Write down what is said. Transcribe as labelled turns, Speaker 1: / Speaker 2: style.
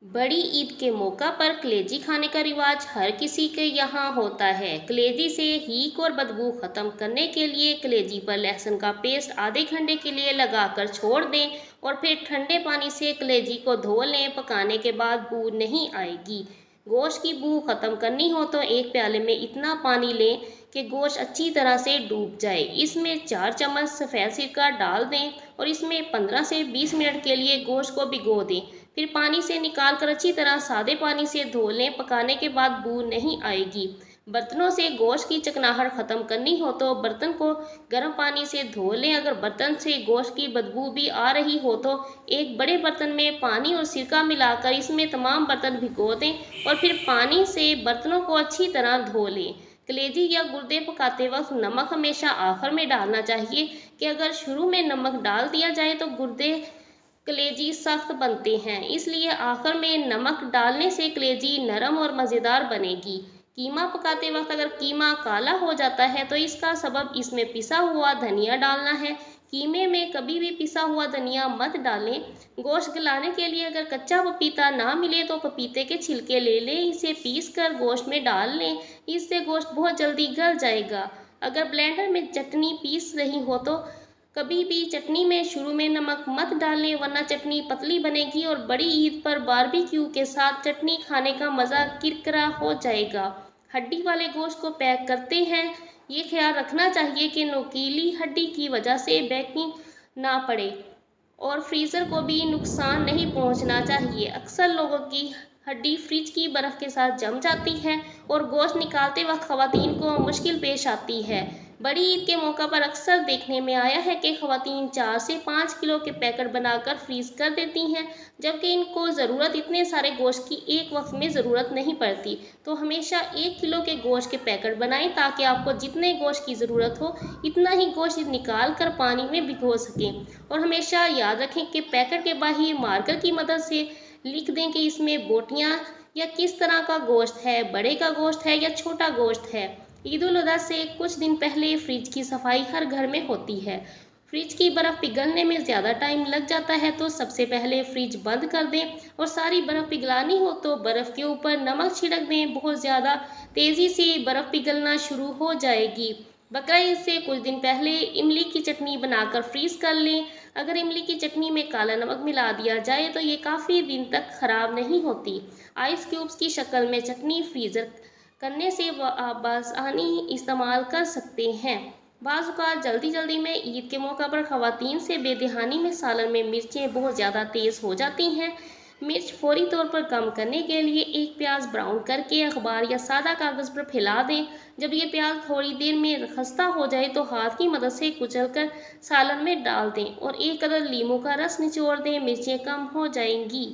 Speaker 1: बड़ी ईद के मौका पर कलेजी खाने का रिवाज हर किसी के यहाँ होता है। कलेजी से हीक और बदबू खत्म करने के लिए कलेजी पर लहसुन का पेस्ट आधे घंटे के लिए लगाकर छोड़ दें और फिर ठंडे पानी से कलेजी को धो लें। पकाने के बाद बू नहीं आएगी। गोश्त की बू खत्म करनी हो तो एक प्याले में इतना पानी लें कि गोश्त अच्छी तरह से डूब जाए। इसमें 4 चम्मच सफ़ेद सिरका डाल दें और इसमें 15 से 20 मिनट के लिए गोश्त को भिगो दें। फिर पानी से निकाल कर अच्छी तरह सादे पानी से धो लें। पकाने के बाद बू नहीं आएगी। बर्तनों से गोश्त की चिकनाहट खत्म करनी हो तो बर्तन को गर्म पानी से धो लें। अगर बर्तन से गोश्त की बदबू भी आ रही हो तो एक बड़े बर्तन में पानी और सिरका मिलाकर इसमें तमाम बर्तन भिगो दें और फिर पानी से बर्तनों को अच्छी तरह धो लें। कलेजी या गुर्दे पकाते वक्त नमक हमेशा आखिर में डालना चाहिए कि अगर शुरू में नमक डाल दिया जाए तो गुर्दे कलेजी सख्त बनते हैं, इसलिए आखिर में नमक डालने से कलेजी नरम और मज़ेदार बनेगी। कीमा पकाते वक्त अगर कीमा काला हो जाता है तो इसका सबब इसमें पिसा हुआ धनिया डालना है। कीमे में कभी भी पिसा हुआ धनिया मत डालें। गोश्त गलाने के लिए अगर कच्चा पपीता ना मिले तो पपीते के छिलके ले लें, इसे पीस कर गोश्त में डाल लें। इससे गोश्त बहुत जल्दी गल जाएगा। अगर ब्लेंडर में चटनी पीस रही हो तो कभी भी चटनी में शुरू में नमक मत डालें, वरना चटनी पतली बनेगी और बड़ी ईद पर बारबेक्यू के साथ चटनी खाने का मज़ा किरकिरा हो जाएगा। हड्डी वाले गोश्त को पैक करते हैं, ये ख्याल रखना चाहिए कि नुकीली हड्डी की वजह से बेकिंग ना पड़े और फ्रीज़र को भी नुकसान नहीं पहुंचना चाहिए। अक्सर लोगों की हड्डी फ्रिज की बर्फ़ के साथ जम जाती है और गोश्त निकालते वक्त ख़वातीन को मुश्किल पेश आती है। बड़ी ईद के मौका पर अक्सर देखने में आया है कि ख़वातीन 4 से 5 किलो के पैकेट बनाकर फ्रीज़ कर देती हैं, जबकि इनको ज़रूरत इतने सारे गोश्त की एक वक्त में ज़रूरत नहीं पड़ती। तो हमेशा 1 किलो के गोश्त के पैकेट बनाएं ताकि आपको जितने गोश्त की ज़रूरत हो इतना ही गोश्त निकाल कर पानी में भिगो सकें। और हमेशा याद रखें कि पैकेट के बाहर मार्कर की मदद से लिख दें कि इसमें बोटियाँ या किस तरह का गोश्त है, बड़े का गोश्त है या छोटा गोश्त है। ईद उल अज़हा से कुछ दिन पहले फ्रिज की सफाई हर घर में होती है। फ्रिज की बर्फ़ पिघलने में ज़्यादा टाइम लग जाता है तो सबसे पहले फ्रिज बंद कर दें और सारी बर्फ़ पिघलानी हो तो बर्फ़ के ऊपर नमक छिड़क दें। बहुत ज़्यादा तेज़ी से बर्फ़ पिघलना शुरू हो जाएगी। बकरा ईद से कुछ दिन पहले इमली की चटनी बनाकर फ्रीज़ कर लें। अगर इमली की चटनी में काला नमक मिला दिया जाए तो ये काफ़ी दिन तक ख़राब नहीं होती। आइस क्यूब्स की शक्ल में चटनी फ्रीज़र करने से आप बआसानी इस्तेमाल कर सकते हैं। बाज़ औक़ात जल्दी जल्दी में ईद के मौका पर ख़वातीन से बेदहानी में सालन में मिर्चें बहुत ज़्यादा तेज़ हो जाती हैं। मिर्च फौरी तौर पर कम करने के लिए एक प्याज ब्राउन करके अखबार या सादा कागज़ पर फैला दें। जब ये प्याज थोड़ी देर में खस्ता हो जाए तो हाथ की मदद से कुचलकर सालन में डाल दें और एक कदर लीमू का रस निचोड़ दें। मिर्चें कम हो जाएंगी।